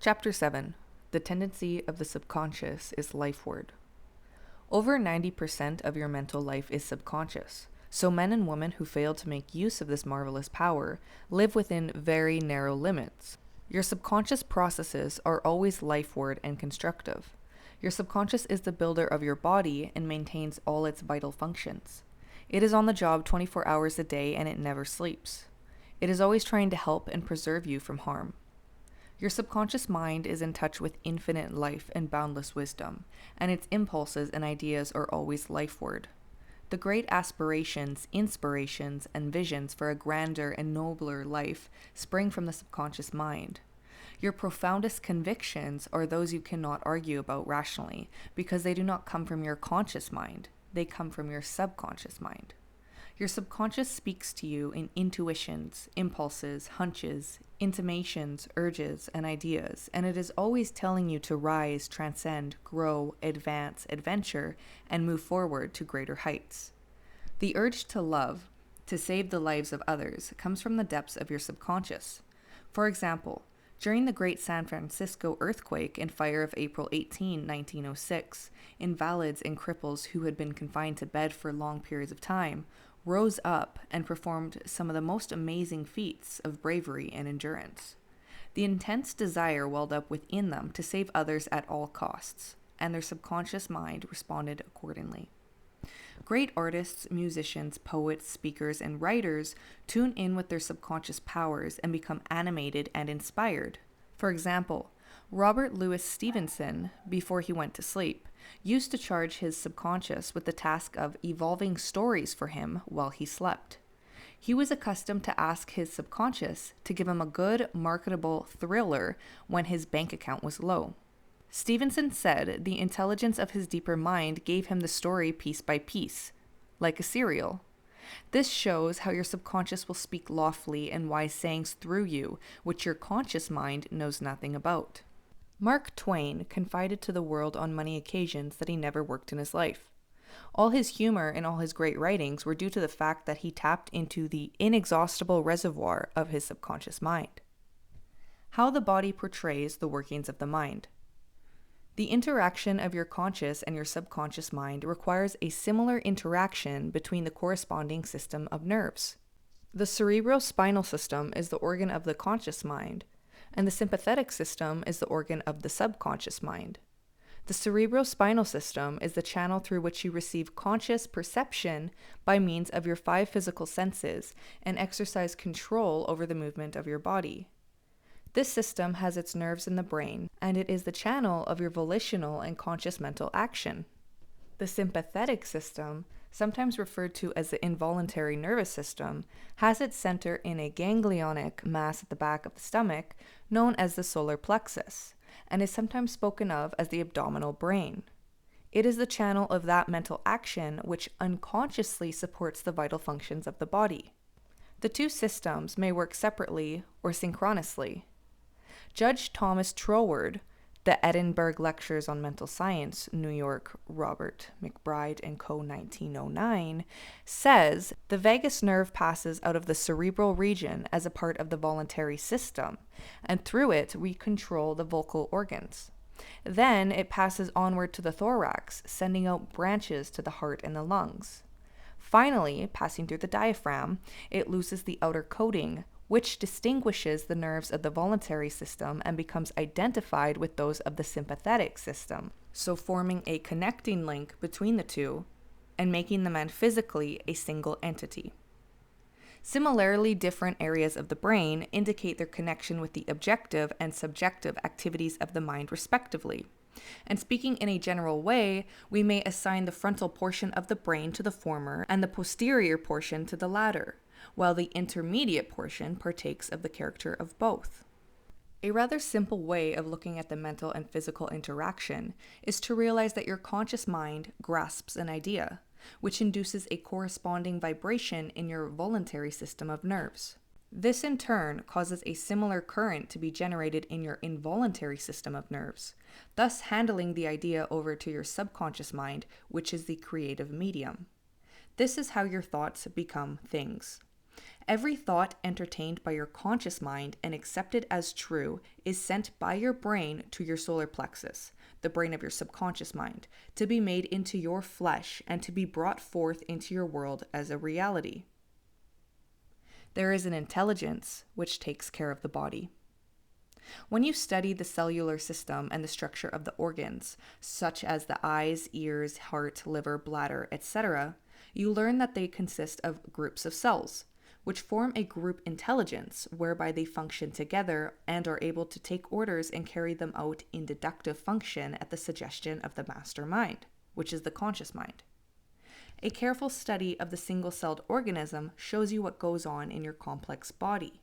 Chapter 7. The tendency of the subconscious is lifeward. Over 90% of your mental life is subconscious, so men and women who fail to make use of this marvelous power live within very narrow limits. Your subconscious processes are always lifeward and constructive. Your subconscious is the builder of your body and maintains all its vital functions. It is on the job 24 hours a day and it never sleeps. It is always trying to help and preserve you from harm. Your subconscious mind is in touch with infinite life and boundless wisdom, and its impulses and ideas are always lifeward. The great aspirations, inspirations, and visions for a grander and nobler life spring from the subconscious mind. Your profoundest convictions are those you cannot argue about rationally, because they do not come from your conscious mind, they come from your subconscious mind. Your subconscious speaks to you in intuitions, impulses, hunches, intimations, urges, and ideas, and it is always telling you to rise, transcend, grow, advance, adventure, and move forward to greater heights. The urge to love, to save the lives of others, comes from the depths of your subconscious. For example, during the Great San Francisco earthquake and fire of April 18, 1906, invalids and cripples who had been confined to bed for long periods of time rose up and performed some of the most amazing feats of bravery and endurance. The intense desire welled up within them to save others at all costs, and their subconscious mind responded accordingly. Great artists, musicians, poets, speakers, and writers tune in with their subconscious powers and become animated and inspired. For example, Robert Louis Stevenson, before he went to sleep, used to charge his subconscious with the task of evolving stories for him while he slept. He was accustomed to ask his subconscious to give him a good, marketable thriller when his bank account was low. Stevenson said the intelligence of his deeper mind gave him the story piece by piece, like a serial. This shows how your subconscious will speak lawfully and wise sayings through you, which your conscious mind knows nothing about. Mark Twain confided to the world on many occasions that he never worked in his life. All his humor and all his great writings were due to the fact that he tapped into the inexhaustible reservoir of his subconscious mind. How the body portrays the workings of the mind. The interaction of your conscious and your subconscious mind requires a similar interaction between the corresponding system of nerves. The cerebrospinal system is the organ of the conscious mind, and the sympathetic system is the organ of the subconscious mind. The cerebrospinal system is the channel through which you receive conscious perception by means of your 5 physical senses and exercise control over the movement of your body. This system has its nerves in the brain, and it is the channel of your volitional and conscious mental action. The sympathetic system, sometimes referred to as the involuntary nervous system, has its center in a ganglionic mass at the back of the stomach, known as the solar plexus, and is sometimes spoken of as the abdominal brain. It is the channel of that mental action which unconsciously supports the vital functions of the body. The two systems may work separately or synchronously. Judge Thomas Troward, The Edinburgh Lectures on Mental Science, New York, Robert McBride and Co. 1909, says the vagus nerve passes out of the cerebral region as a part of the voluntary system, and through it we control the vocal organs. Then it passes onward to the thorax, sending out branches to the heart and the lungs. Finally, passing through the diaphragm, it loses the outer coating, which distinguishes the nerves of the voluntary system and becomes identified with those of the sympathetic system, so forming a connecting link between the two and making the man physically a single entity. Similarly, different areas of the brain indicate their connection with the objective and subjective activities of the mind respectively. And speaking in a general way, we may assign the frontal portion of the brain to the former and the posterior portion to the latter, while the intermediate portion partakes of the character of both. A rather simple way of looking at the mental and physical interaction is to realize that your conscious mind grasps an idea, which induces a corresponding vibration in your voluntary system of nerves. This in turn causes a similar current to be generated in your involuntary system of nerves, thus handling the idea over to your subconscious mind, which is the creative medium. This is how your thoughts become things. Every thought entertained by your conscious mind and accepted as true is sent by your brain to your solar plexus, the brain of your subconscious mind, to be made into your flesh and to be brought forth into your world as a reality. There is an intelligence which takes care of the body. When you study the cellular system and the structure of the organs, such as the eyes, ears, heart, liver, bladder, etc., you learn that they consist of groups of cells, which form a group intelligence whereby they function together and are able to take orders and carry them out in deductive function at the suggestion of the master mind, which is the conscious mind. A careful study of the single-celled organism shows you what goes on in your complex body.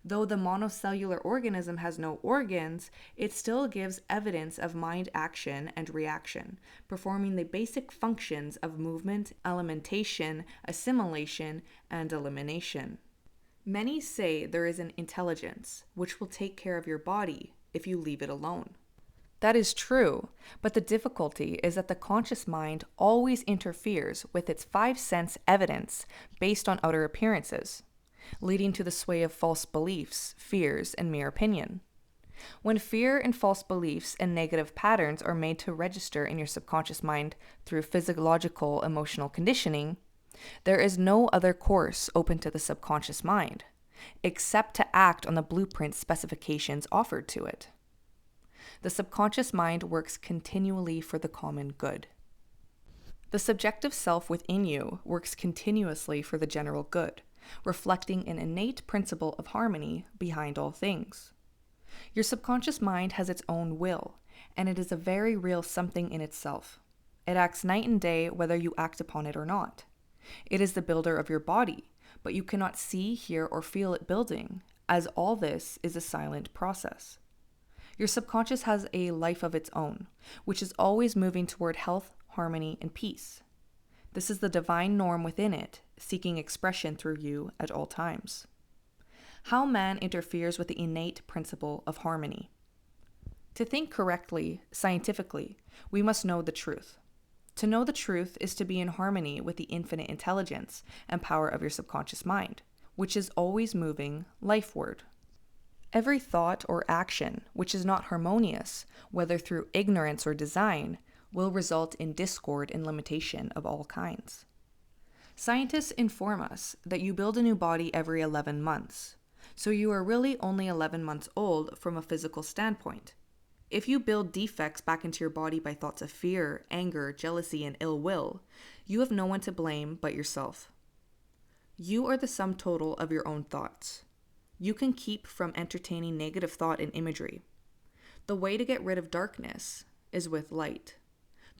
Though the monocellular organism has no organs, it still gives evidence of mind action and reaction, performing the basic functions of movement, alimentation, assimilation, and elimination. Many say there is an intelligence which will take care of your body if you leave it alone. That is true, but the difficulty is that the conscious mind always interferes with its five sense evidence based on outer appearances, leading to the sway of false beliefs, fears, and mere opinion. When fear and false beliefs and negative patterns are made to register in your subconscious mind through physiological emotional conditioning, there is no other course open to the subconscious mind, except to act on the blueprint specifications offered to it. The subconscious mind works continually for the common good. The subjective self within you works continuously for the general good, reflecting an innate principle of harmony behind all things. Your subconscious mind has its own will, and it is a very real something in itself. It acts night and day whether you act upon it or not. It is the builder of your body, but you cannot see, hear, or feel it building, as all this is a silent process. Your subconscious has a life of its own, which is always moving toward health, harmony, and peace. This is the divine norm within it, seeking expression through you at all times. How man interferes with the innate principle of harmony. To think correctly, scientifically, we must know the truth. To know the truth is to be in harmony with the infinite intelligence and power of your subconscious mind, which is always moving lifeward. Every thought or action which is not harmonious, whether through ignorance or design, will result in discord and limitation of all kinds. Scientists inform us that you build a new body every 11 months, so you are really only 11 months old from a physical standpoint. If you build defects back into your body by thoughts of fear, anger, jealousy, and ill will, you have no one to blame but yourself. You are the sum total of your own thoughts. You can keep from entertaining negative thought and imagery. The way to get rid of darkness is with light.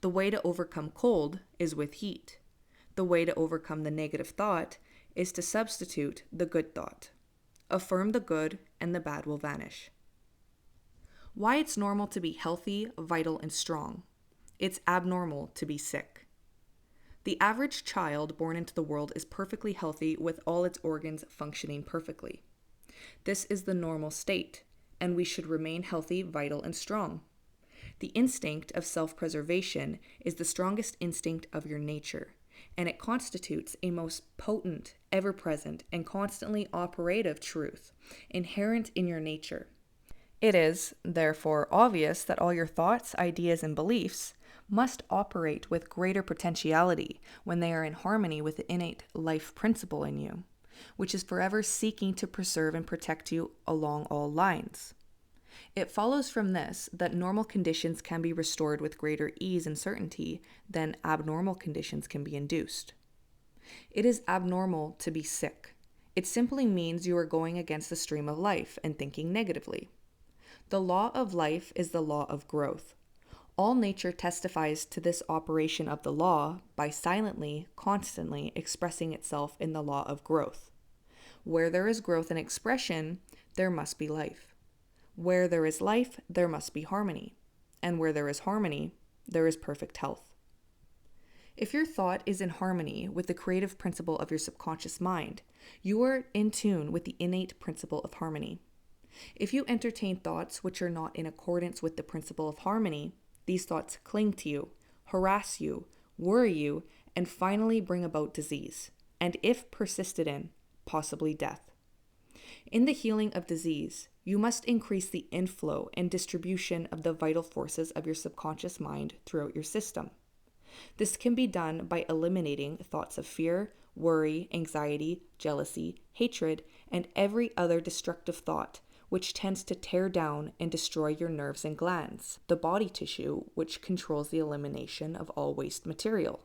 The way to overcome cold is with heat. The way to overcome the negative thought is to substitute the good thought. Affirm the good and the bad will vanish. Why it's normal to be healthy, vital, and strong. It's abnormal to be sick. The average child born into the world is perfectly healthy with all its organs functioning perfectly. This is the normal state, and we should remain healthy, vital, and strong. The instinct of self-preservation is the strongest instinct of your nature, and it constitutes a most potent, ever-present, and constantly operative truth inherent in your nature. It is, therefore, obvious that all your thoughts, ideas, and beliefs must operate with greater potentiality when they are in harmony with the innate life principle in you, which is forever seeking to preserve and protect you along all lines. It follows from this that normal conditions can be restored with greater ease and certainty than abnormal conditions can be induced. It is abnormal to be sick. It simply means you are going against the stream of life and thinking negatively. The law of life is the law of growth. All nature testifies to this operation of the law by silently, constantly expressing itself in the law of growth. Where there is growth and expression, there must be life. Where there is life, there must be harmony. And where there is harmony, there is perfect health. If your thought is in harmony with the creative principle of your subconscious mind, you are in tune with the innate principle of harmony. If you entertain thoughts which are not in accordance with the principle of harmony, these thoughts cling to you, harass you, worry you, and finally bring about disease, and if persisted in, possibly death. In the healing of disease, you must increase the inflow and distribution of the vital forces of your subconscious mind throughout your system. This can be done by eliminating thoughts of fear, worry, anxiety, jealousy, hatred, and every other destructive thought, which tends to tear down and destroy your nerves and glands, the body tissue which controls the elimination of all waste material.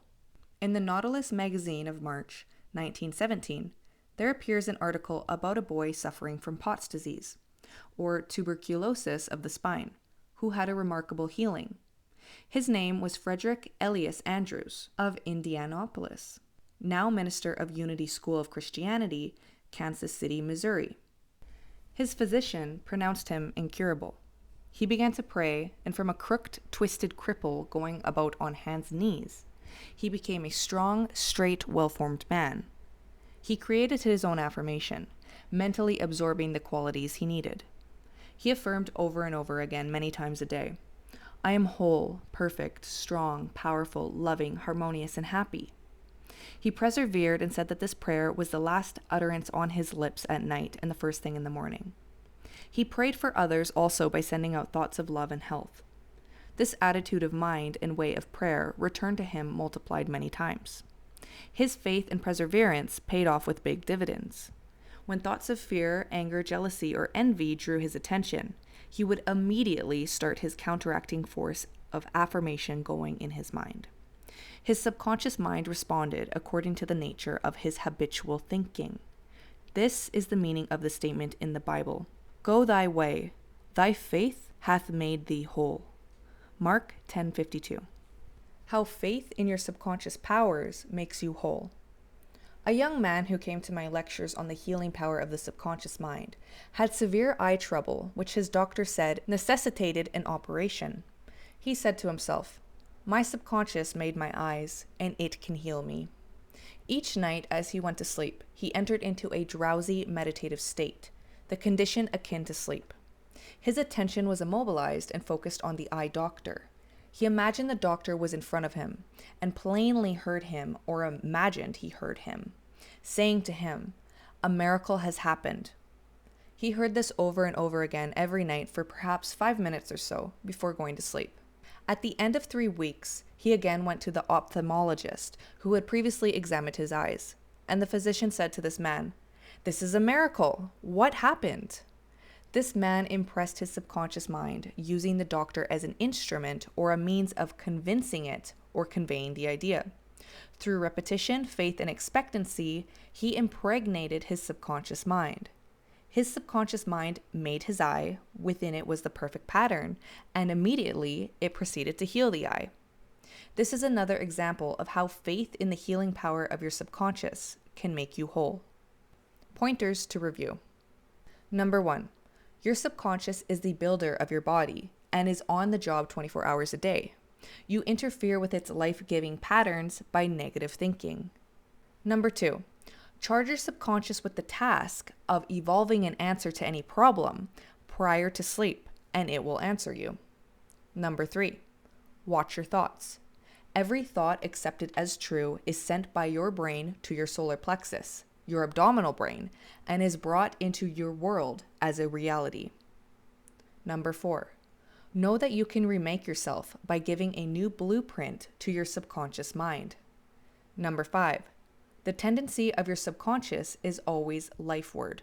In the Nautilus magazine of March 1917, there appears an article about a boy suffering from Pott's disease, or tuberculosis of the spine, who had a remarkable healing. His name was Frederick Elias Andrews of Indianapolis, now minister of Unity School of Christianity, Kansas City, Missouri. His physician pronounced him incurable. He began to pray, and from a crooked, twisted cripple going about on hands and knees, he became a strong, straight, well-formed man. He created his own affirmation, mentally absorbing the qualities he needed. He affirmed over and over again many times a day, "I am whole, perfect, strong, powerful, loving, harmonious, and happy." He persevered and said that this prayer was the last utterance on his lips at night and the first thing in the morning. He prayed for others also by sending out thoughts of love and health. This attitude of mind and way of prayer returned to him multiplied many times. His faith and perseverance paid off with big dividends. When thoughts of fear, anger, jealousy, or envy drew his attention, he would immediately start his counteracting force of affirmation going in his mind. His subconscious mind responded according to the nature of his habitual thinking. This is the meaning of the statement in the Bible, "Go thy way, thy faith hath made thee whole." Mark 10:52. How faith in your subconscious powers makes you whole. A young man who came to my lectures on the healing power of the subconscious mind had severe eye trouble, which his doctor said necessitated an operation. He said to himself, "My subconscious made my eyes, and it can heal me." Each night as he went to sleep, he entered into a drowsy, meditative state, the condition akin to sleep. His attention was immobilized and focused on the eye doctor. He imagined the doctor was in front of him, and plainly heard him, or imagined he heard him, saying to him, "A miracle has happened." He heard this over and over again every night for perhaps 5 minutes or so before going to sleep. At the end of 3 weeks, he again went to the ophthalmologist who had previously examined his eyes, and the physician said to this man, "This is a miracle. What happened?" This man impressed his subconscious mind, using the doctor as an instrument or a means of convincing it or conveying the idea. Through repetition, faith, and expectancy, he impregnated his subconscious mind. His subconscious mind made his eye, within it was the perfect pattern, and immediately it proceeded to heal the eye. This is another example of how faith in the healing power of your subconscious can make you whole. Pointers to review. Number 1. Your subconscious is the builder of your body and is on the job 24 hours a day. You interfere with its life-giving patterns by negative thinking. Number 2. Charge your subconscious with the task of evolving an answer to any problem prior to sleep, and it will answer you. Number 3. Watch your thoughts. Every thought accepted as true is sent by your brain to your solar plexus, your abdominal brain, and is brought into your world as a reality. Number 4. Know that you can remake yourself by giving a new blueprint to your subconscious mind. Number 5. The tendency of your subconscious is always lifeward.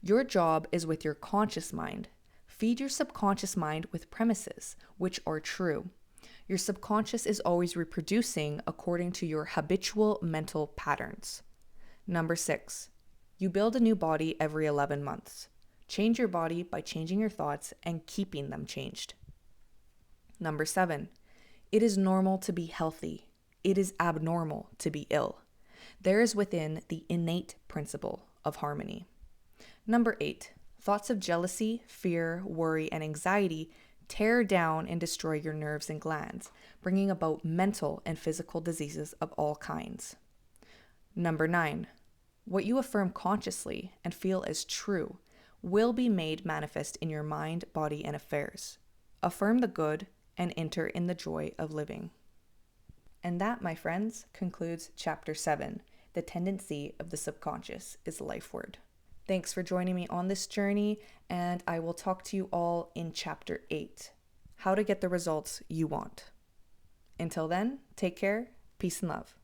Your job is with your conscious mind. Feed your subconscious mind with premises which are true. Your subconscious is always reproducing according to your habitual mental patterns. Number 6. You build a new body every 11 months. Change your body by changing your thoughts and keeping them changed. Number 7. It is normal to be healthy. It is abnormal to be ill. There is within the innate principle of harmony. Number 8. Thoughts of jealousy, fear, worry, and anxiety tear down and destroy your nerves and glands, bringing about mental and physical diseases of all kinds. Number 9. What you affirm consciously and feel as true will be made manifest in your mind, body, and affairs. Affirm the good and enter in the joy of living. And that, my friends, concludes Chapter 7, The tendency of the subconscious is Lifeward. Thanks for joining me on this journey, and I will talk to you all in Chapter 8, How to Get the Results You Want. Until then, take care, peace and love.